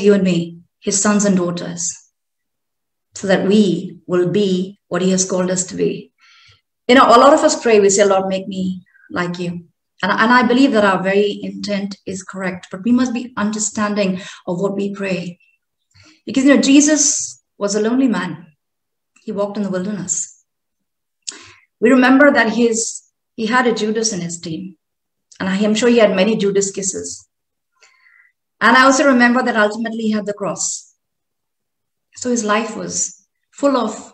you and me, his sons and daughters, so that we will be what he has called us to be. A lot of us pray, we say, Lord, make me like you. And I believe that our very intent is correct, but we must be understanding of what we pray. Because, Jesus was a lonely man. He walked in the wilderness. We remember that he had a Judas in his team. And I am sure he had many Judas kisses. And I also remember that ultimately he had the cross. So his life was full of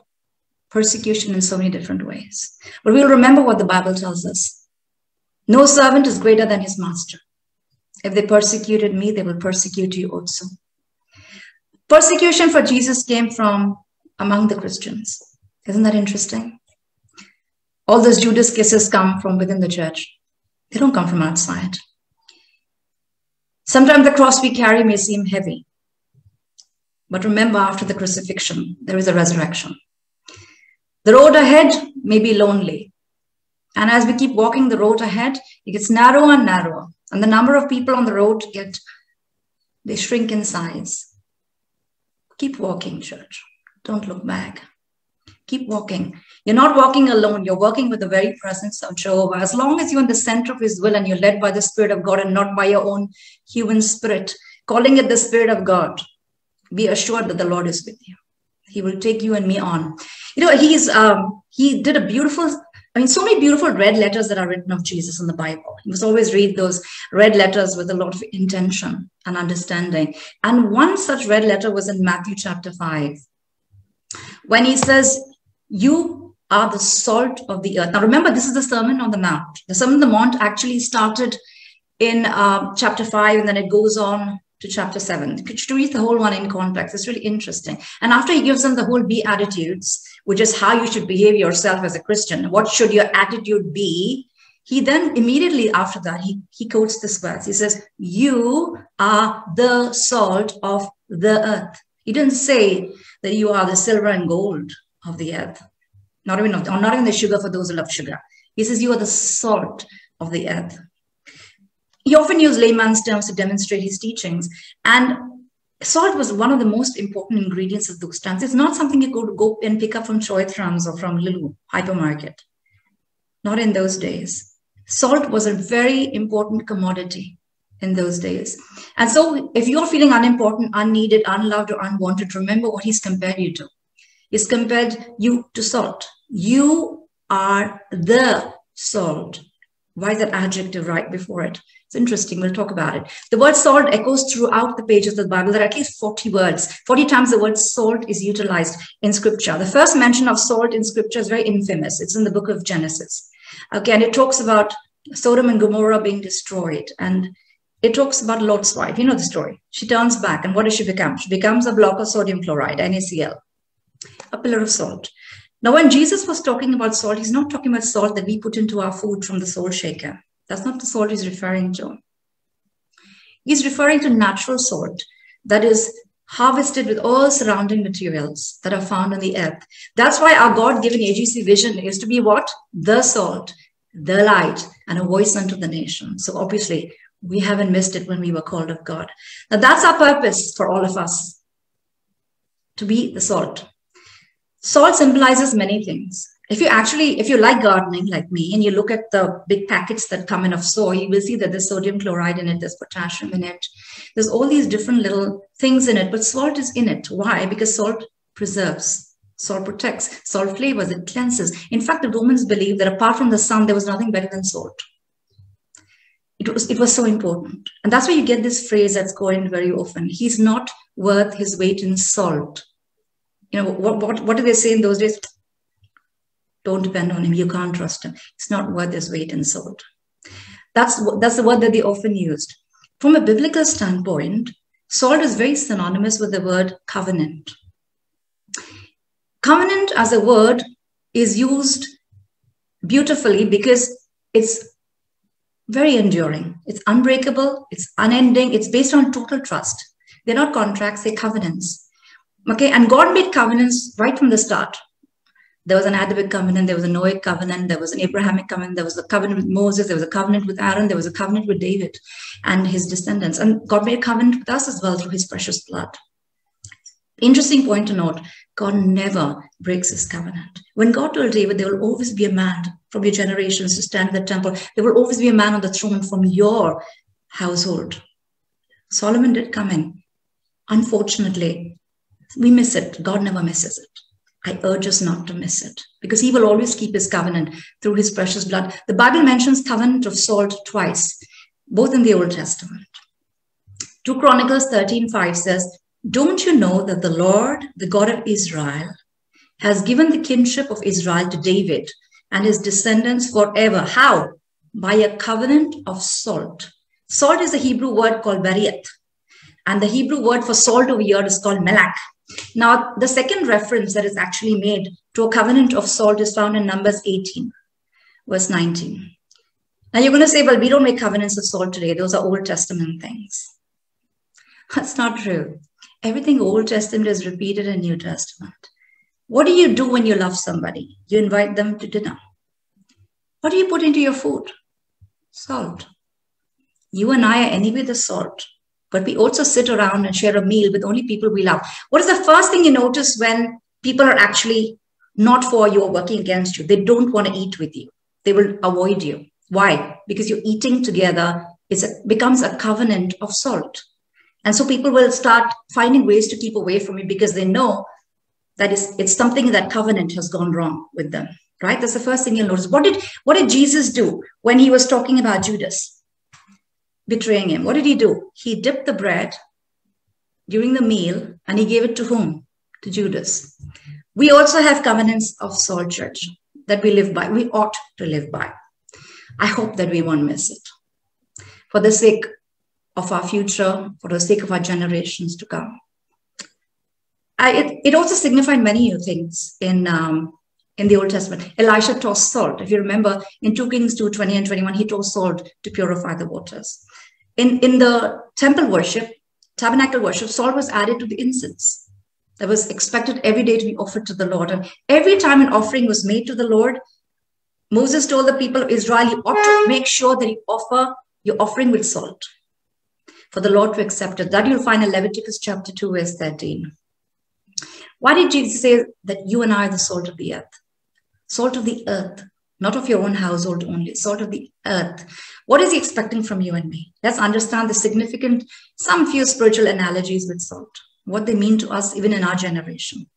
persecution in so many different ways. But we'll remember what the Bible tells us. No servant is greater than his master. If they persecuted me, they will persecute you also. Persecution for Jesus came from among the Christians. Isn't that interesting? All those Judas kisses come from within the church. They don't come from outside. Sometimes the cross we carry may seem heavy. But remember, after the crucifixion, there is a resurrection. The road ahead may be lonely. And as we keep walking the road ahead, it gets narrower and narrower. And the number of people on the road they shrink in size. Keep walking, church. Don't look back. Keep walking. You're not walking alone. You're walking with the very presence of Jehovah. As long as you're in the center of his will and you're led by the Spirit of God and not by your own human spirit, calling it the Spirit of God, be assured that the Lord is with you. He will take you and me on. He did a beautiful, so many beautiful red letters that are written of Jesus in the Bible. You must always read those red letters with a lot of intention and understanding. And one such red letter was in Matthew chapter 5, when he says, you are the salt of the earth. Now remember, this is the Sermon on the Mount. The Sermon on the Mount actually started in chapter 5, and then it goes on to chapter 7. To read the whole one in context, it's really interesting. And after he gives them the whole Beatitudes, which is how you should behave yourself as a Christian, what should your attitude be, he then immediately after that, he quotes this verse. He says, you are the salt of the earth. He didn't say that you are the silver and gold of the earth, not even the sugar for those who love sugar. He says you are the salt of the earth. He often used layman's terms to demonstrate his teachings. And salt was one of the most important ingredients of those times. It's not something you could go and pick up from Choithrams or from little hypermarket. Not in those days. Salt was a very important commodity in those days. And so if you're feeling unimportant, unneeded, unloved, or unwanted, remember what he's compared you to. He's compared you to salt. You are the salt. Why is that adjective right before it? It's interesting. We'll talk about it. The word salt echoes throughout the pages of the Bible. There are at least 40 words. 40 times the word salt is utilized in Scripture. The first mention of salt in Scripture is very infamous. It's in the book of Genesis. Again, it talks about Sodom and Gomorrah being destroyed. And it talks about Lot's wife. You know the story. She turns back. And what does she become? She becomes a block of sodium chloride, NaCl, a pillar of salt. Now, when Jesus was talking about salt, he's not talking about salt that we put into our food from the salt shaker. That's not the salt he's referring to. He's referring to natural salt that is harvested with all surrounding materials that are found on the earth. That's why our God-given AGC vision is to be what? The salt, the light, and a voice unto the nation. So obviously, we haven't missed it when we were called of God. Now, that's our purpose for all of us, to be the salt. Salt symbolizes many things. If you like gardening like me, and you look at the big packets that come in of soy, you will see that there's sodium chloride in it, there's potassium in it. There's all these different little things in it, but salt is in it. Why? Because salt preserves, salt protects, salt flavors, it cleanses. In fact, the Romans believed that apart from the sun, there was nothing better than salt. It was so important. And that's why you get this phrase that's coined very often. He's not worth his weight in salt. What did they say in those days? Don't depend on him. You can't trust him. It's not worth his weight in salt. That's the word that they often used. From a biblical standpoint, salt is very synonymous with the word covenant. Covenant as a word is used beautifully because it's very enduring. It's unbreakable. It's unending. It's based on total trust. They're not contracts, they're covenants. Okay, and God made covenants right from the start. There was an Adamic covenant, there was a Noahic covenant, there was an Abrahamic covenant, there was a covenant with Moses, there was a covenant with Aaron, there was a covenant with David and his descendants. And God made a covenant with us as well through his precious blood. Interesting point to note, God never breaks his covenant. When God told David, there will always be a man from your generations to stand in the temple. There will always be a man on the throne from your household. Solomon did come in. Unfortunately, we miss it. God never misses it. I urge us not to miss it because he will always keep his covenant through his precious blood. The Bible mentions covenant of salt twice, both in the Old Testament. 2 Chronicles 13:5 says, "Don't you know that the Lord, the God of Israel, has given the kingship of Israel to David and his descendants forever?" How? By a covenant of salt. Salt is a Hebrew word called bariath. And the Hebrew word for salt over here is called melach. Now, the second reference that is actually made to a covenant of salt is found in Numbers 18, verse 19. Now, you're going to say, well, we don't make covenants of salt today. Those are Old Testament things. That's not true. Everything Old Testament is repeated in New Testament. What do you do when you love somebody? You invite them to dinner. What do you put into your food? Salt. You and I are anyway the salt. But we also sit around and share a meal with only people we love. What is the first thing you notice when people are actually not for you or working against you? They don't want to eat with you. They will avoid you. Why? Because you're eating together. It becomes a covenant of salt. And so people will start finding ways to keep away from you because they know that it's something that covenant has gone wrong with them. Right? That's the first thing you'll notice. What did Jesus do when he was talking about Judas betraying him? What did he do? He dipped the bread during the meal and he gave it to whom? To Judas. We also have covenants of salt, church, that we live by. We ought to live by. I hope that we won't miss it. For the sake of our future, for the sake of our generations to come. It also signified many things in the Old Testament. Elisha tossed salt. If you remember, in 2 Kings 2:20 and 21, he tossed salt to purify the waters. In the temple worship, tabernacle worship, salt was added to the incense that was expected every day to be offered to the Lord. And every time an offering was made to the Lord, Moses told the people of Israel, you ought to make sure that you offer your offering with salt for the Lord to accept it. That you'll find in Leviticus chapter 2, verse 13. Why did Jesus say that you and I are the salt of the earth? Salt of the earth, not of your own household only, salt of the earth. What is he expecting from you and me? Let's understand the significant, some few spiritual analogies with salt, what they mean to us even in our generation.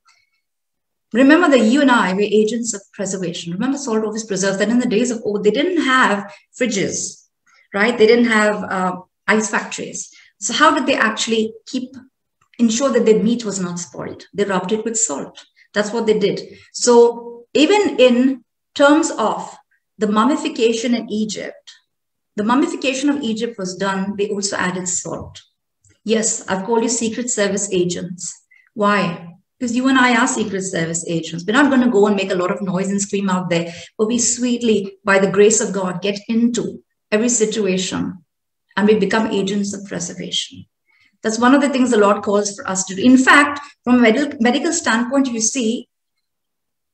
Remember that you and I were agents of preservation. Remember, salt always preserves. That in the days of old, they didn't have fridges, right? They didn't have ice factories. So how did they actually ensure that their meat was not spoiled? They rubbed it with salt. That's what they did. So even in terms of the mummification in Egypt, the mummification of Egypt was done, they also added salt. Yes, I've called you Secret Service agents. Why? Because you and I are Secret Service agents. We're not going to go and make a lot of noise and scream out there, but we sweetly, by the grace of God, get into every situation and we become agents of preservation. That's one of the things the Lord calls for us to do. In fact, from a medical standpoint, you see,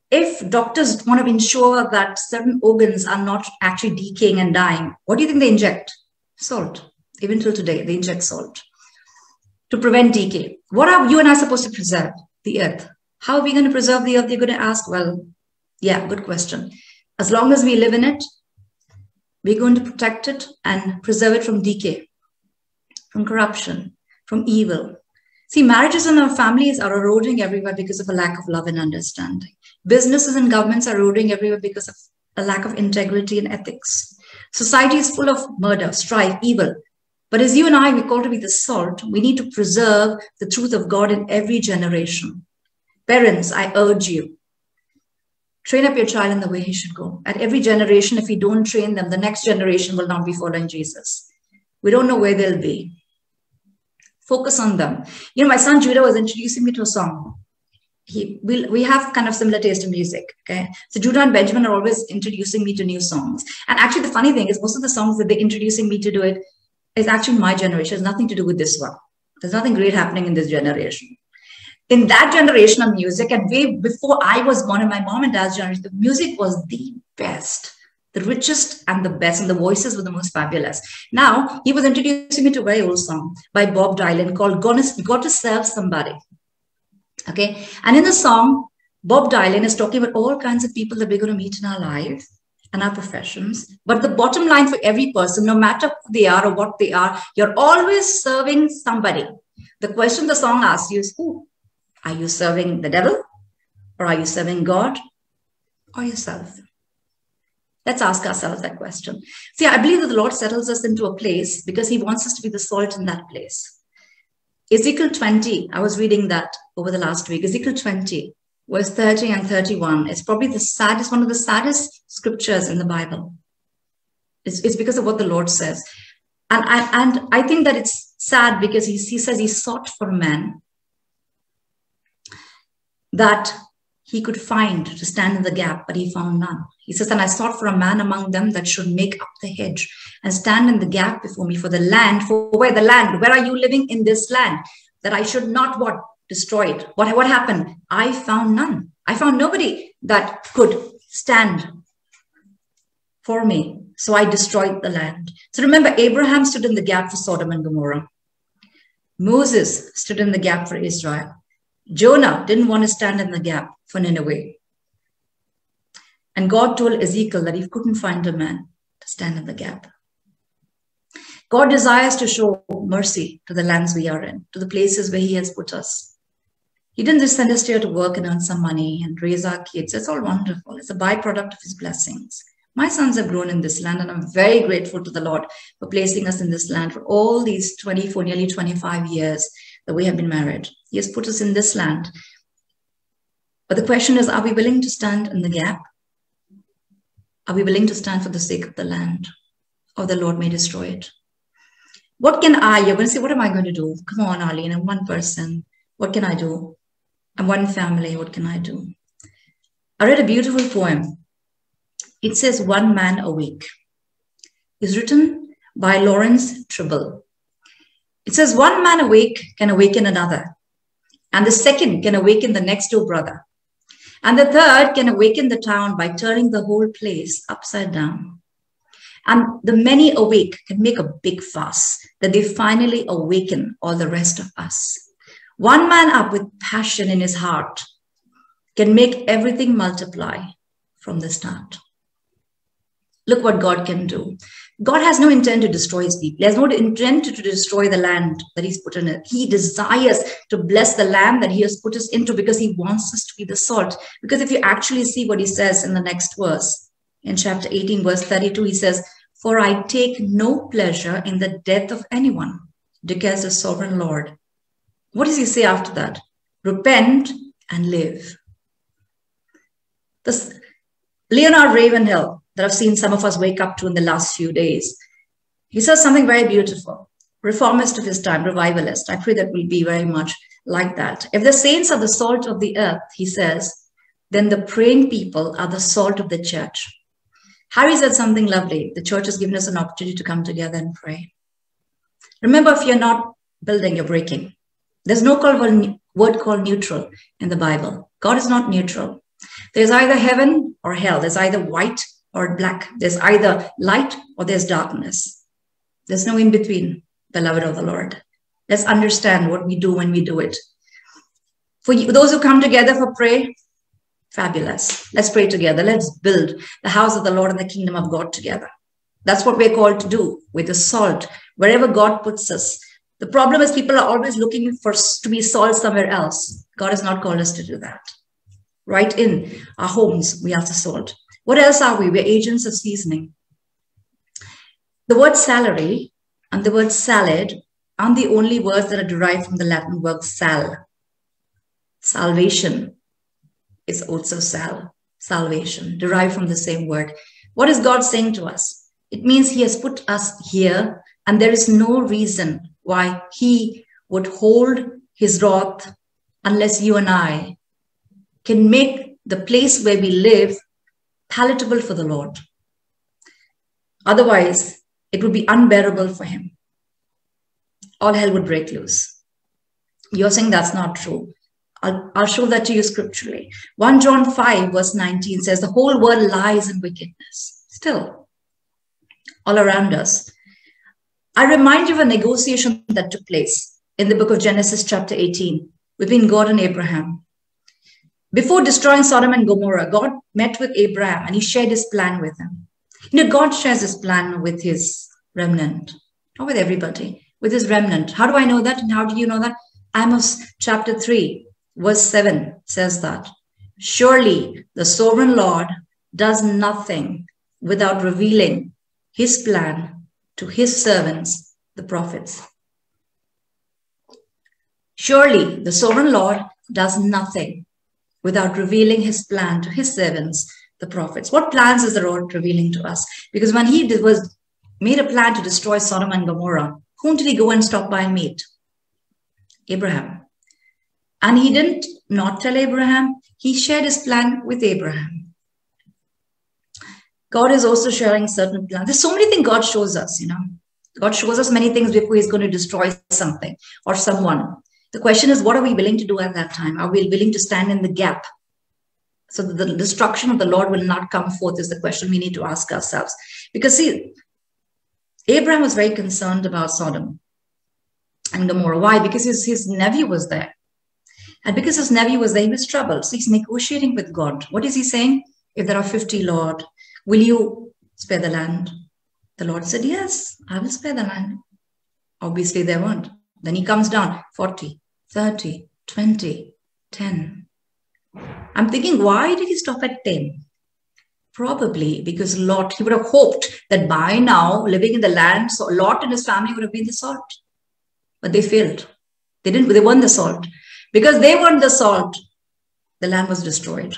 if doctors want to ensure that certain organs are not actually decaying and dying, what do you think they inject? Salt. Even till today, they inject salt to prevent decay. What are you and I supposed to preserve? The earth. How are we going to preserve the earth? You're going to ask, well, yeah, good question. As long as we live in it, we're going to protect it and preserve it from decay, from corruption, from evil. See, marriages and our families are eroding everywhere because of a lack of love and understanding. Businesses and governments are eroding everywhere because of a lack of integrity and ethics. Society is full of murder, strife, evil. But as you and I, we're called to be the salt. We need to preserve the truth of God in every generation. Parents, I urge you, train up your child in the way he should go. At every generation, if we don't train them, the next generation will not be following Jesus. We don't know where they'll be. Focus on them. You know, my son Judah was introducing me to a song. We have kind of similar taste in music. Okay, so Judah and Benjamin are always introducing me to new songs. And actually, the funny thing is, most of the songs that they're introducing me to do it is actually my generation. It has nothing to do with this one. There's nothing great happening in this generation. In that generation of music, and way before I was born in my mom and dad's generation, the music was the best, the richest and the best, and the voices were the most fabulous. Now, he was introducing me to a very old song by Bob Dylan called Got to Serve Somebody. Okay. And in the song, Bob Dylan is talking about all kinds of people that we're going to meet in our lives and our professions. But the bottom line for every person, no matter who they are or what they are, you're always serving somebody. The question the song asks you is, who? Are you serving the devil? Or are you serving God? Or yourself? Let's ask ourselves that question. See, I believe that the Lord settles us into a place because he wants us to be the salt in that place. Ezekiel 20, I was reading that over the last week. Ezekiel 20, verse 30 and 31. It's probably the saddest, one of the saddest scriptures in the Bible. It's because of what the Lord says. And I think that it's sad because he says he sought for a man that he could find to stand in the gap, but he found none. He says, and I sought for a man among them that should make up the hedge and stand in the gap before me for the land, for where the land, where are you living in this land? That I should not what? Destroy it. What happened? I found none. I found nobody that could stand for me. So I destroyed the land. So remember, Abraham stood in the gap for Sodom and Gomorrah. Moses stood in the gap for Israel. Jonah didn't want to stand in the gap for Nineveh. And God told Ezekiel that he couldn't find a man to stand in the gap. God desires to show mercy to the lands we are in, to the places where he has put us. He didn't just send us here to work and earn some money and raise our kids. It's all wonderful. It's a byproduct of his blessings. My sons have grown in this land, and I'm very grateful to the Lord for placing us in this land for all these 24, nearly 25 years that we have been married. He has put us in this land. But the question is, are we willing to stand in the gap? Are we willing to stand for the sake of the land? Or the Lord may destroy it. What can you're going to say, what am I going to do? Come on, Arlene, I'm one person. What can I do? I'm one family. What can I do? I read a beautiful poem. It says, One Man Awake. It's written by Lawrence Tribble. It says, one man awake can awaken another. And the second can awaken the next door brother. And the third can awaken the town by turning the whole place upside down. And the many awake can make a big fuss that they finally awaken all the rest of us. One man up with passion in his heart can make everything multiply from the start. Look what God can do. God has no intent to destroy his people. He has no intent to destroy the land that he's put in it. He desires to bless the land that he has put us into because he wants us to be the salt. Because if you actually see what he says in the next verse, in chapter 18, verse 32, he says, For I take no pleasure in the death of anyone, declares the sovereign Lord. What does he say after that? Repent and live. This Leonard Ravenhill, that I've seen some of us wake up to in the last few days, he says something very beautiful. Reformist of his time, revivalist. I pray that we'll be very much like that. If the saints are the salt of the earth, he says, then the praying people are the salt of the church. Harry said something lovely. The church has given us an opportunity to come together and pray. Remember, if you're not building, you're breaking. There's no word called neutral in the Bible. God is not neutral. There's either heaven or hell. There's either white or black. There's either light or there's darkness. There's no in between, beloved of the Lord. Let's understand what we do when we do it. For you, those who come together for prayer, fabulous. Let's pray together. Let's build the house of the Lord and the kingdom of God together. That's what we're called to do with the salt, wherever God puts us. The problem is people are always looking to be salt somewhere else. God has not called us to do that. Right in our homes, we are the salt. What else are we? We're agents of seasoning. The word salary and the word salad aren't the only words that are derived from the Latin word sal. Salvation is also salvation, derived from the same word. What is God saying to us? It means he has put us here, and there is no reason why he would hold his wrath unless you and I can make the place where we live palatable for the Lord. Otherwise, it would be unbearable for him. All hell would break loose. You're saying that's not true. I'll show that to you scripturally. 1 John 5 verse 19 says the whole world lies in wickedness. Still, all around us. I remind you of a negotiation that took place in the book of Genesis chapter 18 between God and Abraham. Before destroying Sodom and Gomorrah, God met with Abraham and he shared his plan with him. You know, God shares his plan with his remnant, not with everybody, with his remnant. How do I know that? And how do you know that? Amos chapter 3, verse 7 says that. Surely the sovereign Lord does nothing without revealing his plan to his servants, the prophets. Surely the sovereign Lord does nothing without revealing his plan to his servants, the prophets. What plans is the Lord revealing to us? Because when he made a plan to destroy Sodom and Gomorrah, whom did he go and stop by and meet? Abraham. And he didn't not tell Abraham, he shared his plan with Abraham. God is also sharing certain plans. There's so many things God shows us, you know. God shows us many things before he's going to destroy something or someone. The question is, what are we willing to do at that time? Are we willing to stand in the gap so that the destruction of the Lord will not come forth is the question we need to ask ourselves. Because see, Abraham was very concerned about Sodom and Gomorrah. Why? Because his nephew was there. And because his nephew was there, he was troubled. So he's negotiating with God. What is he saying? If there are 50, Lord, will you spare the land? The Lord said, yes, I will spare the land. Obviously, they weren't. Then he comes down, 40, 30, 20, 10. I'm thinking, why did he stop at 10? Probably because Lot, he would have hoped that by now, living in the land, so Lot and his family would have been the salt. But they failed. They weren't the salt. Because they weren't the salt, the land was destroyed.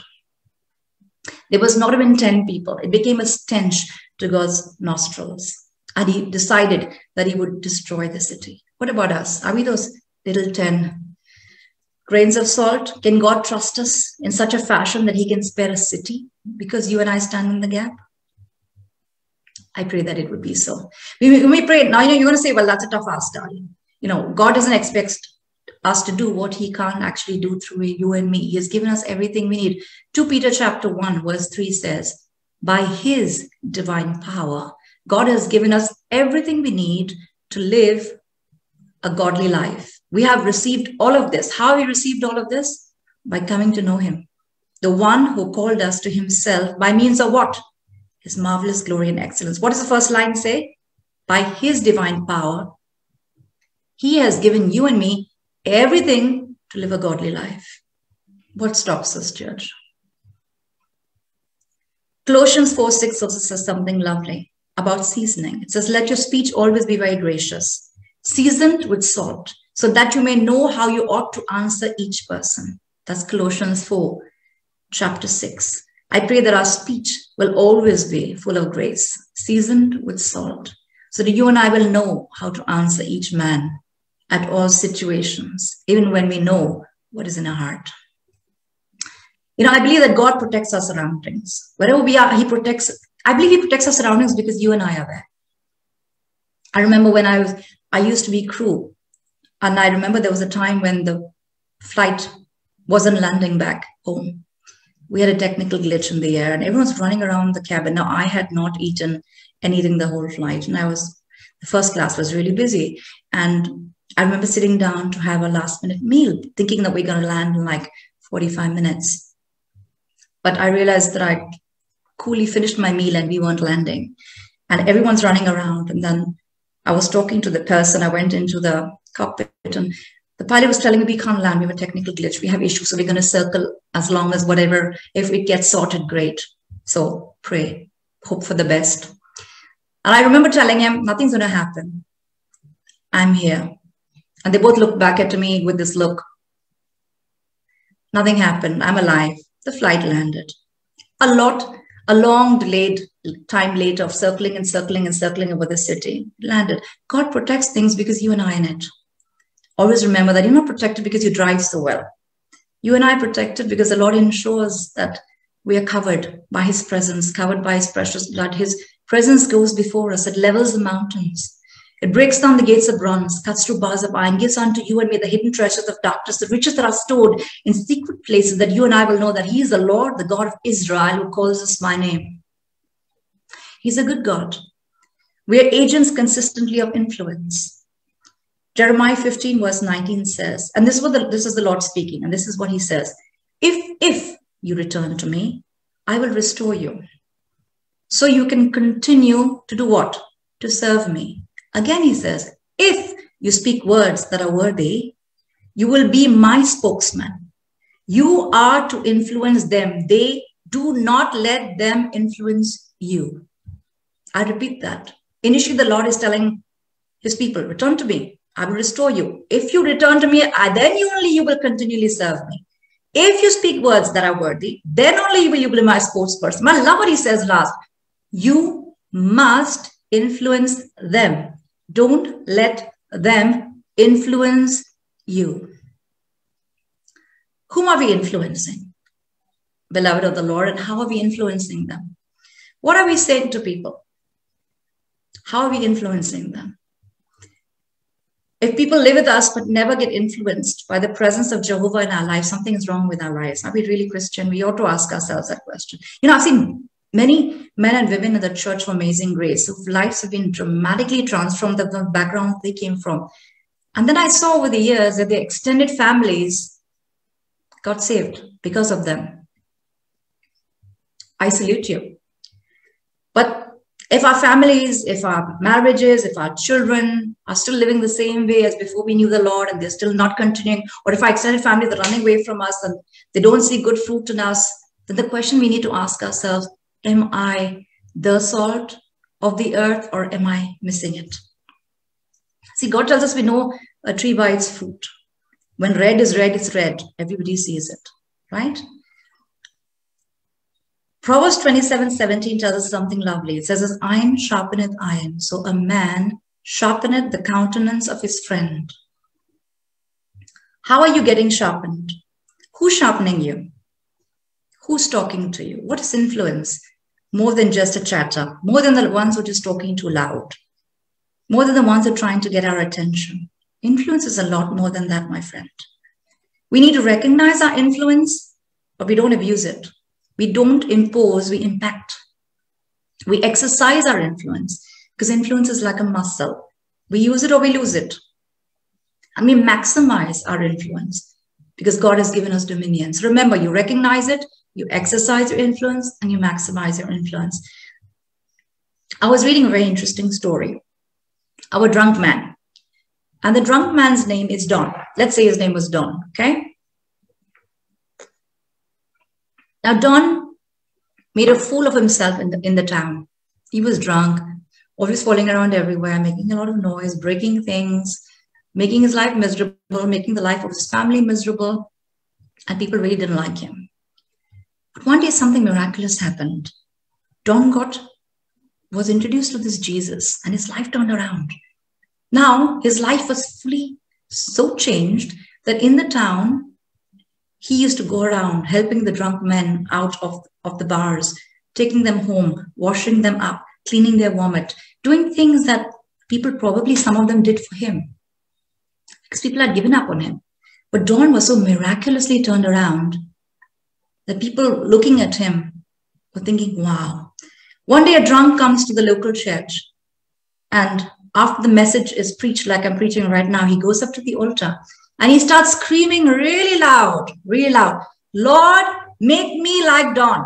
There was not even 10 people. It became a stench to God's nostrils. And he decided that he would destroy the city. What about us? Are we those little 10 grains of salt? Can God trust us in such a fashion that he can spare a city because you and I stand in the gap? I pray that it would be so. We pray. Now, you're going to say, well, that's a tough ask, darling. God doesn't expect us to do what he can't actually do through you and me. He has given us everything we need. 2 Peter chapter 1 verse 3 says, by his divine power, God has given us everything we need to live a godly life. We have received all of this. How have we received all of this? By coming to know him. The one who called us to himself by means of what? His marvelous glory and excellence. What does the first line say? By his divine power, he has given you and me everything to live a godly life. What stops us, church? Colossians 4:6 also says something lovely about seasoning. It says, let your speech always be very gracious, seasoned with salt, so that you may know how you ought to answer each person. That's Colossians 4, chapter 6. I pray that our speech will always be full of grace, seasoned with salt, so that you and I will know how to answer each man at all situations, even when we know what is in our heart. I believe that God protects our surroundings. Wherever we are, I believe he protects our surroundings because you and I are there. I remember when I used to be crew, and I remember there was a time when the flight wasn't landing back home. We had a technical glitch in the air and everyone was running around the cabin. Now, I had not eaten anything the whole flight, and the first class was really busy. And I remember sitting down to have a last minute meal, thinking that we're going to land in like 45 minutes. But I realized that I coolly finished my meal and we weren't landing. And everyone's running around. And then I was talking to the person. I went into the cockpit and the pilot was telling me we can't land. We have a technical glitch. We have issues. So we're going to circle as long as whatever, if it gets sorted, great. So pray, hope for the best. And I remember telling him, nothing's going to happen. I'm here. And they both looked back at me with this look. Nothing happened. I'm alive. The flight landed. A long delayed time later of circling and circling and circling over the city, landed. God protects things because you and I are in it. Always remember that you're not protected because you drive so well. You and I are protected because the Lord ensures that we are covered by his presence, covered by his precious blood. His presence goes before us. It levels the mountains. It breaks down the gates of bronze, cuts through bars of iron, gives unto you and me the hidden treasures of darkness, the riches that are stored in secret places, that you and I will know that he is the Lord, the God of Israel, who calls us by name. He's a good God. We are agents consistently of influence. Jeremiah 15 verse 19 says, and this is the Lord speaking, and this is what he says, if you return to me, I will restore you. So you can continue to do what? To serve me. Again, he says, if you speak words that are worthy, you will be my spokesman. You are to influence them. They do not let them influence you. I repeat that. Initially, the Lord is telling his people, return to me. I will restore you. If you return to me, then only you will continually serve me. If you speak words that are worthy, then only will you be my spokesperson. I love what he says last. You must influence them. Don't let them influence you. Whom are we influencing? Beloved of the Lord, and how are we influencing them? What are we saying to people? How are we influencing them? If people live with us but never get influenced by the presence of Jehovah in our lives, something is wrong with our lives. Are we really Christian? We ought to ask ourselves that question. You know, I've seen many men and women in the Church of Amazing Grace whose lives have been dramatically transformed from the background they came from. And then I saw over the years that their extended families got saved because of them. I salute you. But if our families, if our marriages, if our children are still living the same way as before we knew the Lord and they're still not continuing, or if our extended family are running away from us and they don't see good fruit in us, then the question we need to ask ourselves, am I the salt of the earth or am I missing it? See, God tells us we know a tree by its fruit. When red is red, it's red. Everybody sees it, right? Proverbs 27:17 tells us something lovely. It says, as iron sharpeneth iron, so a man sharpeneth the countenance of his friend. How are you getting sharpened? Who's sharpening you? Who's talking to you? What is influence? More than just a chatter, more than the ones who are just talking too loud, more than the ones who are trying to get our attention. Influence is a lot more than that, my friend. We need to recognize our influence, but we don't abuse it. We don't impose, we impact. We exercise our influence because influence is like a muscle. We use it or we lose it. And we maximize our influence because God has given us dominion. So remember, you recognize it, you exercise your influence, and you maximize your influence. I was reading a very interesting story of a drunk man. And the drunk man's name is Don. Let's say his name was Don, okay? Now, Don made a fool of himself in the town. He was drunk, always falling around everywhere, making a lot of noise, breaking things, making his life miserable, making the life of his family miserable, and people really didn't like him. But one day, something miraculous happened. Don was introduced to this Jesus, and his life turned around. Now, his life was fully so changed that in the town, he used to go around helping the drunk men out of the bars, taking them home, washing them up, cleaning their vomit, doing things that people probably, some of them did for him because people had given up on him. But Don was so miraculously turned around that people looking at him were thinking, wow. One day a drunk comes to the local church, and after the message is preached like I'm preaching right now, he goes up to the altar and he starts screaming really loud, Lord, make me like Don.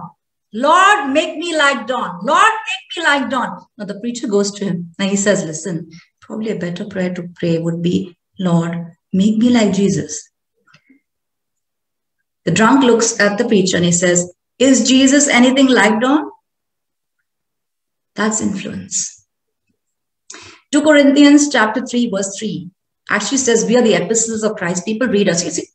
Lord, make me like Don. Lord, make me like Don. Now the preacher goes to him and he says, listen, probably a better prayer to pray would be, Lord, make me like Jesus. The drunk looks at the preacher and he says, is Jesus anything like Don? That's influence. 2 Corinthians chapter 3, verse 3 actually says we are the epistles of Christ. People read us. You see,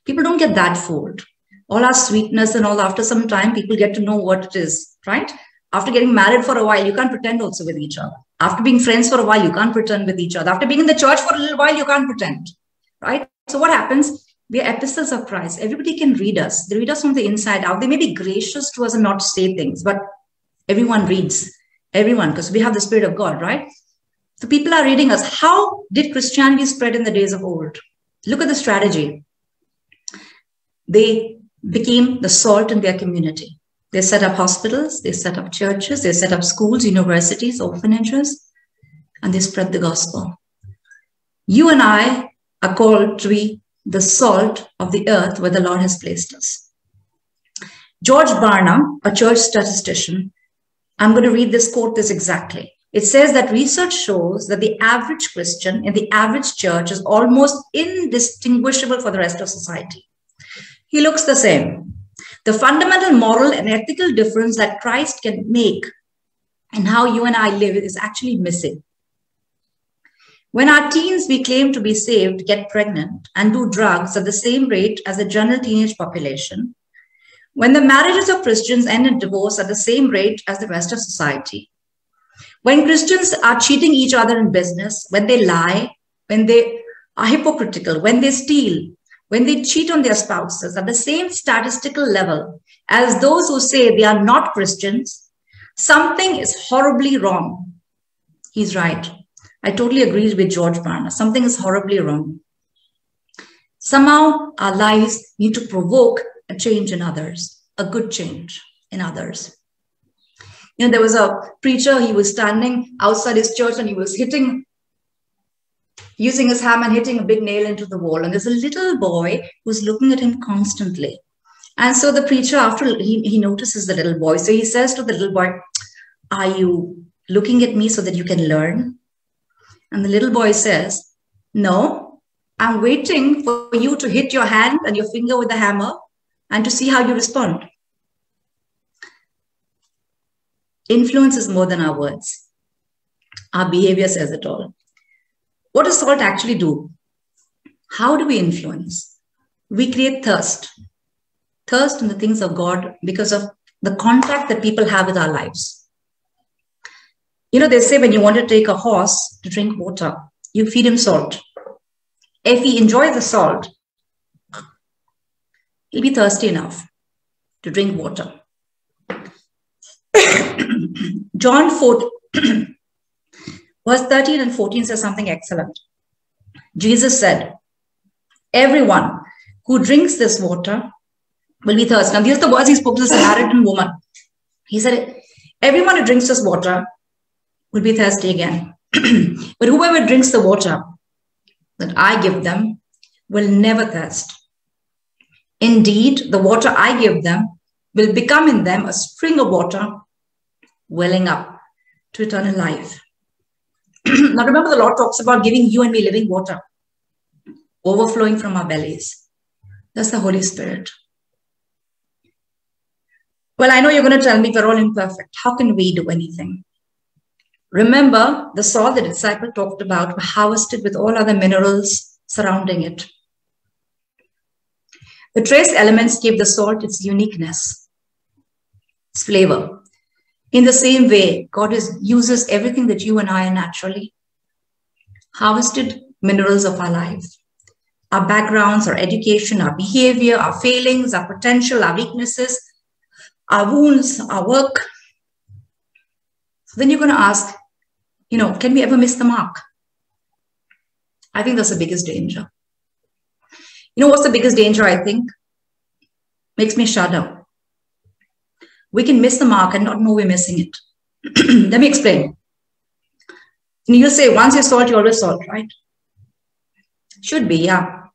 people don't get that fooled. All our sweetness and all, after some time, people get to know what it is, right? After getting married for a while, you can't pretend also with each other. After being friends for a while, you can't pretend with each other. After being in the church for a little while, you can't pretend, right? So what happens? We are epistles of Christ. Everybody can read us. They read us from the inside out. They may be gracious to us and not say things, but everyone reads. Everyone, because we have the Spirit of God, right? So people are reading us. How did Christianity spread in the days of old? Look at the strategy. They became the salt in their community. They set up hospitals, they set up churches, they set up schools, universities, orphanages, and they spread the gospel. You and I are called to be the salt of the earth where the Lord has placed us. George Barna, a church statistician, I'm going to read this quote this exactly. It says that research shows that the average Christian in the average church is almost indistinguishable for the rest of society. He looks the same. The fundamental moral and ethical difference that Christ can make in how you and I live is actually missing. When our teens we claim to be saved get pregnant and do drugs at the same rate as the general teenage population, when the marriages of Christians end in divorce at the same rate as the rest of society, when Christians are cheating each other in business, when they lie, when they are hypocritical, when they steal, when they cheat on their spouses at the same statistical level as those who say they are not Christians, something is horribly wrong. He's right. I totally agree with George Barna. Something is horribly wrong. Somehow our lives need to provoke a change in others, a good change in others. You know, there was a preacher, he was standing outside his church and he was using his hammer and hitting a big nail into the wall. And there's a little boy who's looking at him constantly. And so the preacher, after he notices the little boy, so he says to the little boy, "Are you looking at me so that you can learn?" And the little boy says, "No, I'm waiting for you to hit your hand and your finger with the hammer and to see how you respond." Influence is more than our words. Our behavior says it all. What does salt actually do? How do we influence? We create thirst. Thirst in the things of God because of the contact that people have with our lives. You know, they say when you want to take a horse to drink water, you feed him salt. If he enjoys the salt, he'll be thirsty enough to drink water. John 4, verse 13 and 14 says something excellent. Jesus said, "Everyone who drinks this water will be thirsty." Now, these are the words he spoke to the Samaritan woman. He said, "Everyone who drinks this water will be thirsty again. But whoever drinks the water that I give them will never thirst. Indeed, the water I give them will become in them a spring of water welling up to eternal life." Now remember, the Lord talks about giving you and me living water, overflowing from our bellies. That's the Holy Spirit. Well, I know you're going to tell me we're all imperfect. How can we do anything? Remember, the salt the disciple talked about were harvested with all other minerals surrounding it. The trace elements gave the salt its uniqueness, its flavor. In the same way, God uses everything that you and I are naturally harvested minerals of our lives. Our backgrounds, our education, our behavior, our failings, our potential, our weaknesses, our wounds, our work. So then you're going to ask, you know, can we ever miss the mark? I think that's the biggest danger. You know what's the biggest danger, I think? Makes me shudder. We can miss the mark and not know we're missing it. Let me explain. You'll say, once you're salt, you're always salt, right? Should be, yeah.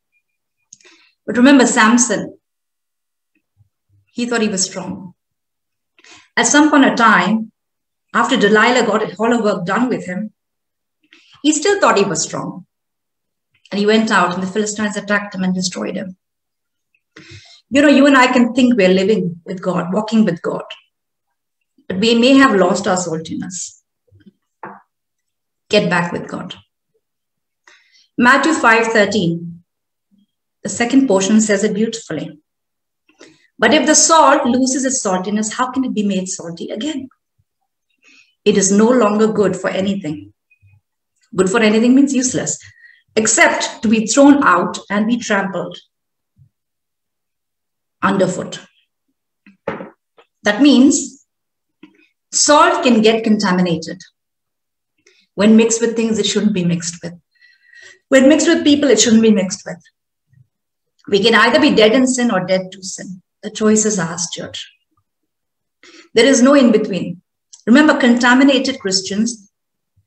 But remember Samson. He thought he was strong. At some point in time, after Delilah got all her work done with him, he still thought he was strong. And he went out and the Philistines attacked him and destroyed him. You know, you and I can think we're living with God, walking with God, but we may have lost our saltiness. Get back with God. Matthew 5:13, the second portion says it beautifully. But if the salt loses its saltiness, how can it be made salty again? It is no longer good for anything. Good for anything means useless, except to be thrown out and be trampled underfoot. That means salt can get contaminated. When mixed with things it shouldn't be mixed with. When mixed with people, it shouldn't be mixed with. We can either be dead in sin or dead to sin. The choice is ours, church. There is no in between. Remember, contaminated Christians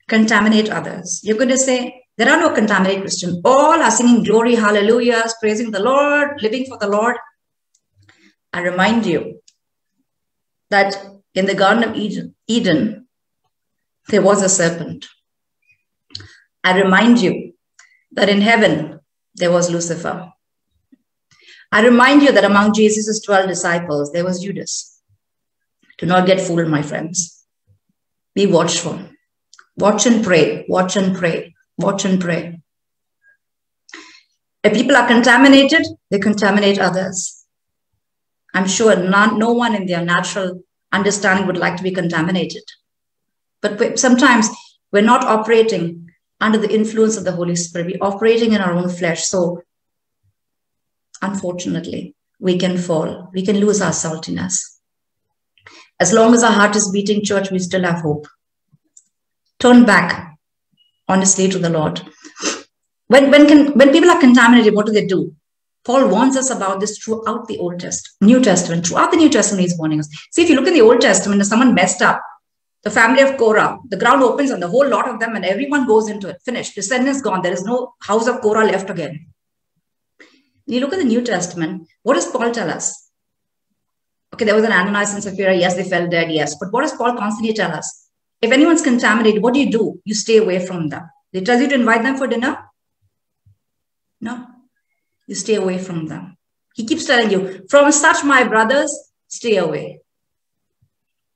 contaminate others. You're going to say, there are no contaminated Christians. All are singing glory, hallelujahs, praising the Lord, living for the Lord. I remind you that in the Garden of Eden, there was a serpent. I remind you that in heaven, there was Lucifer. I remind you that among Jesus' 12 disciples, there was Judas. Do not get fooled, my friends. Be watchful. Watch and pray. Watch and pray. Watch and pray. If people are contaminated, they contaminate others. I'm sure no one in their natural understanding would like to be contaminated. But sometimes we're not operating under the influence of the Holy Spirit. We're operating in our own flesh. So unfortunately, we can fall. We can lose our saltiness. As long as our heart is beating, church, we still have hope. Turn back, honestly, to the Lord. When people are contaminated, what do? Paul warns us about this throughout the New Testament. Throughout the New Testament, he's warning us. See, if you look in the Old Testament, if someone messed up, the family of Korah, the ground opens and the whole lot of them and everyone goes into it. Finished. Descendants gone. There is no house of Korah left again. You look at the New Testament, what does Paul tell us? Okay, there was an Ananias and Sapphira. Yes, they fell dead. Yes. But what does Paul constantly tell us? If anyone's contaminated, what do? You stay away from them. He tells you to invite them for dinner? No. You stay away from them. He keeps telling you, from such my brothers, stay away.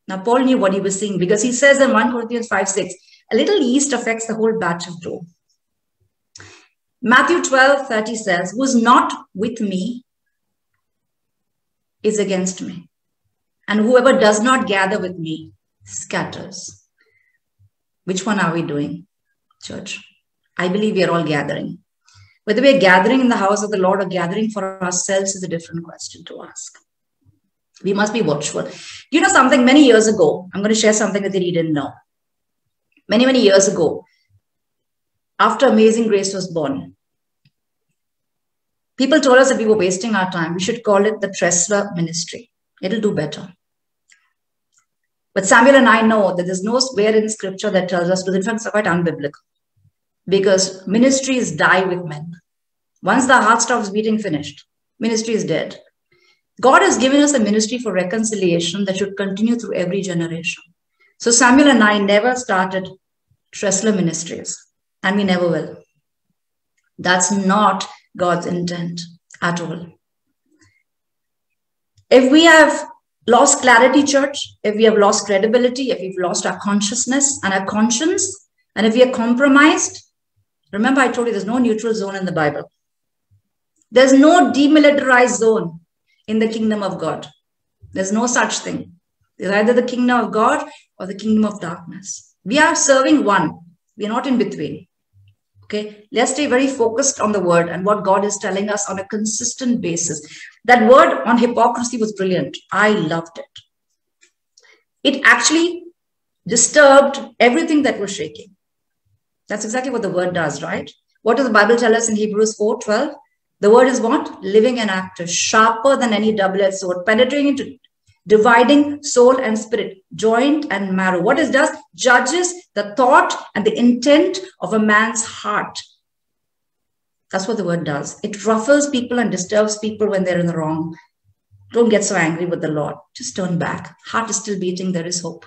Now, Paul knew what he was saying because he says in 1 Corinthians 5:6, a little yeast affects the whole batch of dough. Matthew 12:30 says, who is not with me is against me. And whoever does not gather with me scatters. Which one are we doing, church? I believe we are all gathering. Whether we are gathering in the house of the Lord or gathering for ourselves is a different question to ask. We must be watchful. You know something, many years ago, I'm going to share something that you didn't know. Many, many years ago, after Amazing Grace was born, people told us that we were wasting our time. We should call it the Tressler Ministry. It'll do better. But Samuel and I know that there's nowhere in scripture that tells us to, in fact, it's quite unbiblical. Because ministries die with men. Once the heart stops beating, finished. Ministry is dead. God has given us a ministry for reconciliation that should continue through every generation. So Samuel and I never started Tressler Ministries, and we never will. That's not God's intent at all. If we have lost clarity, church, if we have lost credibility, if we've lost our consciousness and our conscience, and if we are compromised, remember I told you there's no neutral zone in the Bible. There's no demilitarized zone in the kingdom of God. There's no such thing. There's either the kingdom of God or the kingdom of darkness. We are serving one. We are not in between. Okay, let's stay very focused on the word and what God is telling us on a consistent basis. That word on hypocrisy was brilliant. I loved it. It actually disturbed everything that was shaking. That's exactly what the word does, right? What does the Bible tell us in Hebrews 4:12? The word is what? Living and active, sharper than any double-edged sword, penetrating into dividing soul and spirit, joint and marrow. What it does? Judges the thought and the intent of a man's heart. That's what the word does. It ruffles people and disturbs people when they're in the wrong. Don't get so angry with the Lord. Just turn back. Heart is still beating. There is hope.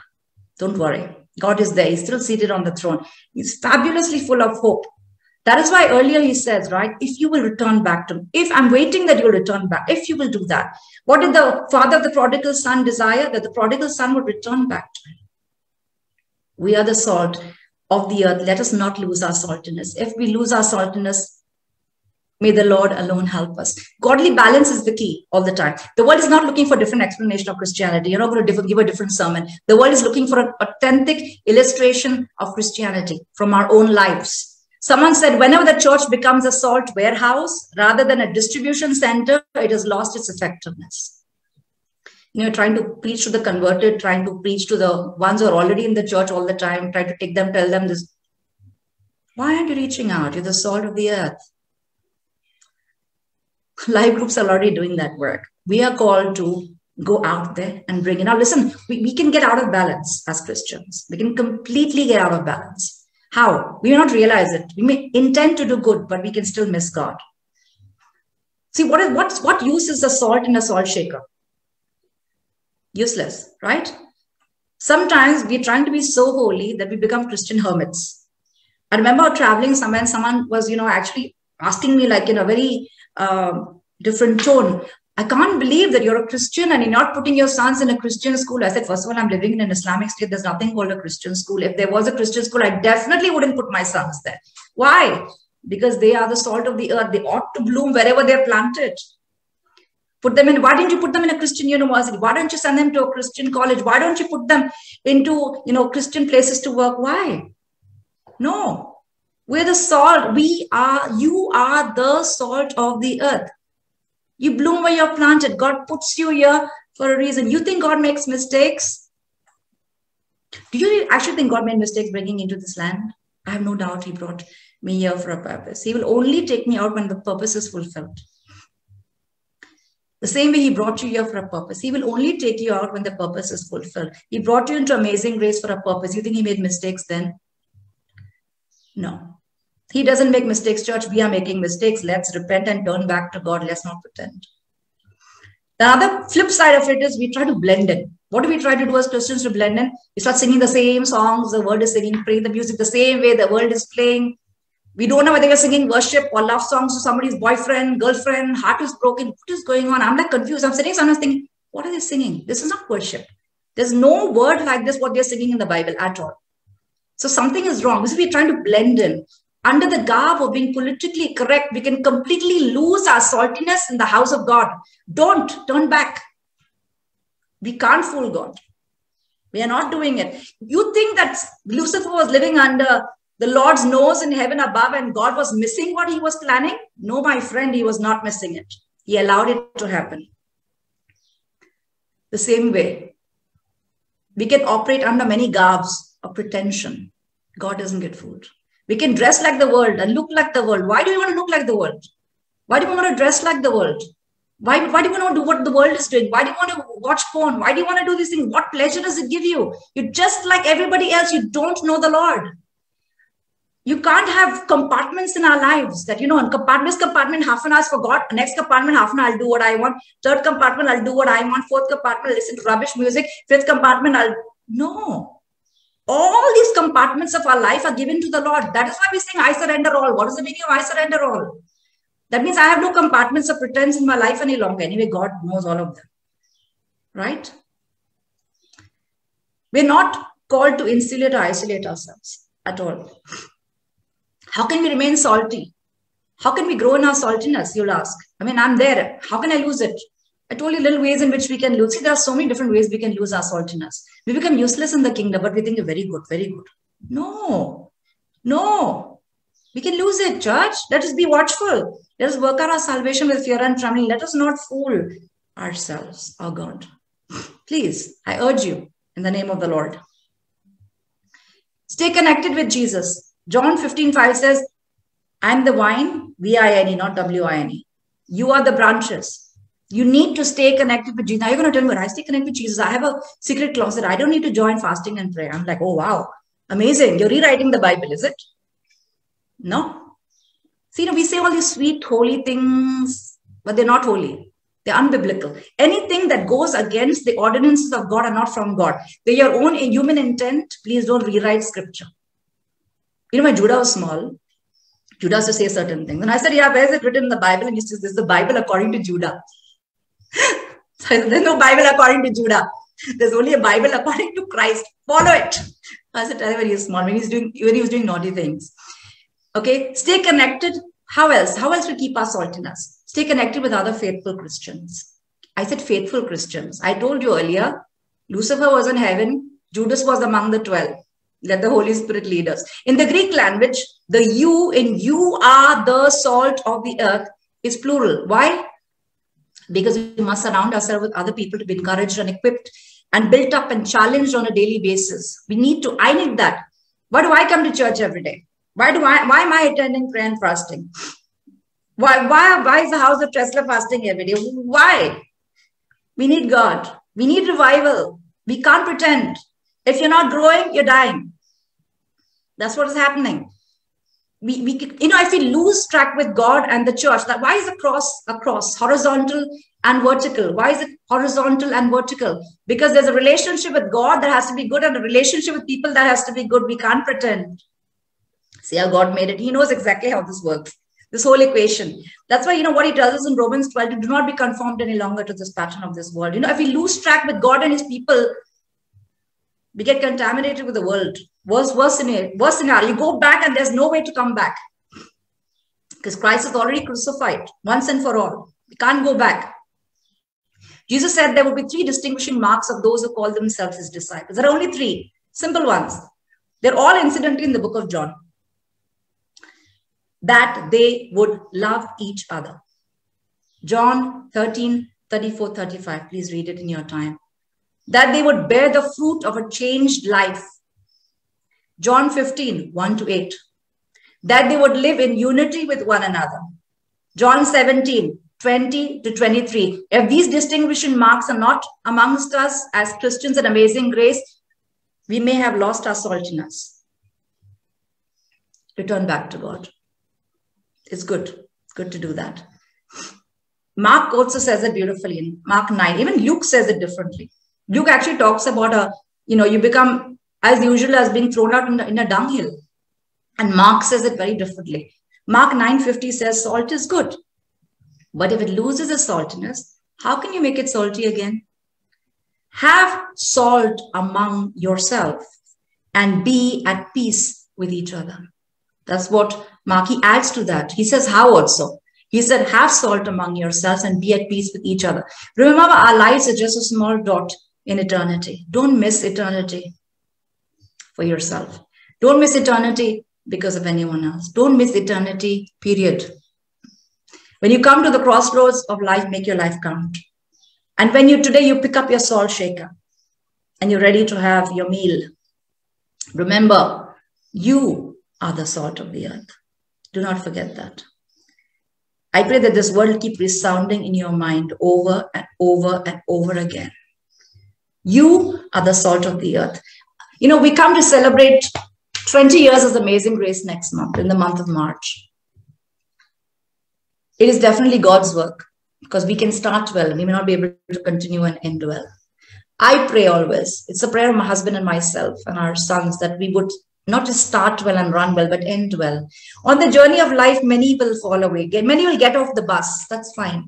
Don't worry. God is there. He's still seated on the throne. He's fabulously full of hope. That is why earlier he says, right, if you will return back to me, if I'm waiting that you'll return back, if you will do that. What did the father of the prodigal son desire? That the prodigal son would return back to him. We are the salt of the earth. Let us not lose our saltiness. If we lose our saltiness, may the Lord alone help us. Godly balance is the key all the time. The world is not looking for a different explanation of Christianity. You're not going to give a different sermon. The world is looking for an authentic illustration of Christianity from our own lives. Someone said, whenever the church becomes a salt warehouse rather than a distribution center, it has lost its effectiveness. You know, trying to preach to the converted, trying to preach to the ones who are already in the church all the time, try to take them, tell them this. Why aren't you reaching out? You're the salt of the earth. Life groups are already doing that work. We are called to go out there and bring it. Now, listen, we can get out of balance as Christians. We can completely get out of balance. How? We may not realize it. We may intend to do good, but we can still miss God. See, what use is the salt in a salt shaker? Useless, right? Sometimes we're trying to be so holy that we become Christian hermits. I remember traveling somewhere and someone was, actually asking me like in a very different tone, I can't believe that you're a Christian and you're not putting your sons in a Christian school. I said, first of all, I'm living in an Islamic state. There's nothing called a Christian school. If there was a Christian school, I definitely wouldn't put my sons there. Why? Because they are the salt of the earth. They ought to bloom wherever they're planted. Put them in. Why didn't you put them in a Christian university? Why don't you send them to a Christian college? Why don't you put them into, Christian places to work? Why? No. We're the salt. You are the salt of the earth. You bloom where you're planted. God puts you here for a reason. You think God makes mistakes? Do you actually think God made mistakes bringing into this land? I have no doubt he brought me here for a purpose. He will only take me out when the purpose is fulfilled. The same way he brought you here for a purpose. He will only take you out when the purpose is fulfilled. He brought you into Amazing Grace for a purpose. You think he made mistakes then? No. He doesn't make mistakes, church. We are making mistakes. Let's repent and turn back to God. Let's not pretend. The other flip side of it is we try to blend in. What do we try to do as Christians to blend in? We start singing the same songs. The world is singing, playing the music the same way the world is playing. We don't know whether we're singing worship or love songs to somebody's boyfriend, girlfriend, heart is broken. What is going on? I'm like confused. I'm sitting somewhere thinking, what are they singing? This is not worship. There's no word like this, what they're singing in the Bible at all. So something is wrong. This is we're trying to blend in. Under the garb of being politically correct, we can completely lose our saltiness in the house of God. Don't turn back. We can't fool God. We are not doing it. You think that Lucifer was living under the Lord's nose in heaven above and God was missing what he was planning? No, my friend, he was not missing it. He allowed it to happen. The same way, we can operate under many garbs of pretension. God doesn't get fooled. We can dress like the world and look like the world. Why do you want to look like the world? Why do you want to dress like the world? Why do you want to do what the world is doing? Why do you want to watch porn? Why do you want to do these things? What pleasure does it give you? You're just like everybody else. You don't know the Lord. You can't have compartments in our lives that, in compartment, half an hour is for God. Next compartment, half an hour, I'll do what I want. Third compartment, I'll do what I want. Fourth compartment, listen to rubbish music. Fifth compartment, No. All these compartments of our life are given to the Lord. That is why we sing, I surrender all. What is the meaning of I surrender all? That means I have no compartments of pretense in my life any longer. Anyway, God knows all of them. Right? We're not called to insulate or isolate ourselves at all. How can we remain salty? How can we grow in our saltiness, you'll ask? I mean, I'm there. How can I lose it? I told you little ways in which we can lose. See, there are so many different ways we can lose our saltiness. We become useless in the kingdom, but we think we're very good, very good. No. We can lose it, church. Let us be watchful. Let us work out our salvation with fear and trembling. Let us not fool ourselves, our God. Please, I urge you in the name of the Lord. Stay connected with Jesus. John 15:5 says, I'm the vine, V-I-N-E, not W-I-N-E. You are the branches. You need to stay connected with Jesus. Now you're going to tell me, I stay connected with Jesus. I have a secret closet. I don't need to join fasting and prayer. I'm like, oh, wow. Amazing. You're rewriting the Bible, is it? No. See, we say all these sweet, holy things, but they're not holy. They're unbiblical. Anything that goes against the ordinances of God are not from God. They're your own human intent. Please don't rewrite scripture. When Judah was small, Judah has to say certain things. And I said, yeah, where is it written in the Bible? And he says, this is the Bible according to Judah. So I said, there's no Bible according to Judah. There's only a Bible according to Christ. Follow it. I said, when he was small, when he was doing naughty things. Okay, stay connected. How else? How else will keep our saltiness? Stay connected with other faithful Christians. I said faithful Christians. I told you earlier, Lucifer was in heaven. Judas was among the 12. Let the Holy Spirit lead us. In the Greek language, the you in you are the salt of the earth is plural. Why? Because we must surround ourselves with other people to be encouraged and equipped and built up and challenged on a daily basis. I need that. Why do I come to church every day? Why am I attending prayer and fasting? Why is the house of Tesla fasting every day? Why? We need God. We need revival. We can't pretend. If you're not growing, you're dying. That's what is happening. If we lose track with God and the church, that why is the cross a cross, horizontal and vertical? Why is it horizontal and vertical? Because there's a relationship with God that has to be good and a relationship with people that has to be good. We can't pretend. See how God made it. He knows exactly how this works. This whole equation. That's why, what he tells us in Romans 12, to do not be conformed any longer to this pattern of this world. If we lose track with God and his people, we get contaminated with the world. Worse scenario. You go back and there's no way to come back. Because Christ is already crucified once and for all. We can't go back. Jesus said there will be 3 distinguishing marks of those who call themselves his disciples. There are only 3 simple ones. They're all incidentally in the book of John. That they would love each other. John 13, 34, 35. Please read it in your time. That they would bear the fruit of a changed life. John 15, 1 to 8. That they would live in unity with one another. John 17, 20 to 23. If these distinguishing marks are not amongst us as Christians in Amazing Grace, we may have lost our saltiness. Return back to God. It's good. It's good to do that. Mark also says it beautifully in Mark 9. Even Luke says it differently. Luke actually talks about you become as usual as being thrown out in a dunghill. And Mark says it very differently. Mark 9:50 says salt is good. But if it loses its saltiness, how can you make it salty again? Have salt among yourself and be at peace with each other. That's what Mark adds to that. He says how also. He said, have salt among yourselves and be at peace with each other. Remember, our lives are just a small dot in eternity. Don't miss eternity for yourself. Don't miss eternity because of anyone else. Don't miss eternity, period. When you come to the crossroads of life, make your life count. And when you pick up your salt shaker and you're ready to have your meal, remember, you are the salt of the earth. Do not forget that. I pray that this word will keep resounding in your mind over and over and over again. You are the salt of the earth. We come to celebrate 20 years of Amazing Grace next month, in the month of March. It is definitely God's work because we can start well. We may not be able to continue and end well. I pray always, it's a prayer of my husband and myself and our sons, that we would not just start well and run well, but end well. On the journey of life, many will fall away. Many will get off the bus. That's fine.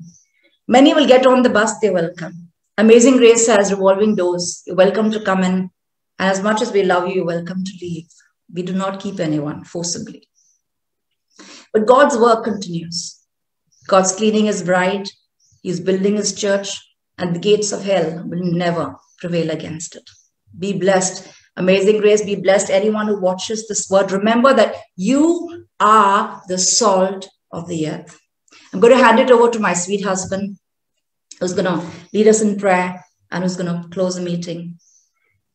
Many will get on the bus. They're welcome. Amazing Grace has revolving doors. You're welcome to come in. And as much as we love you, you're welcome to leave. We do not keep anyone forcibly. But God's work continues. God's cleaning his bride. He's building his church. And the gates of hell will never prevail against it. Be blessed. Amazing Grace, be blessed. Anyone who watches this word, remember that you are the salt of the earth. I'm going to hand it over to my sweet husband, who's going to lead us in prayer and who's going to close the meeting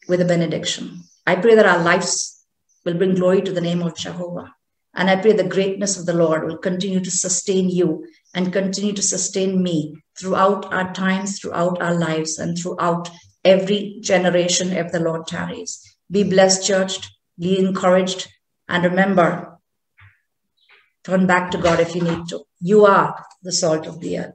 with a benediction. I pray that our lives will bring glory to the name of Jehovah. And I pray the greatness of the Lord will continue to sustain you and continue to sustain me throughout our times, throughout our lives, and throughout every generation if the Lord tarries. Be blessed, church. Be encouraged. And remember, turn back to God if you need to. You are the salt of the earth.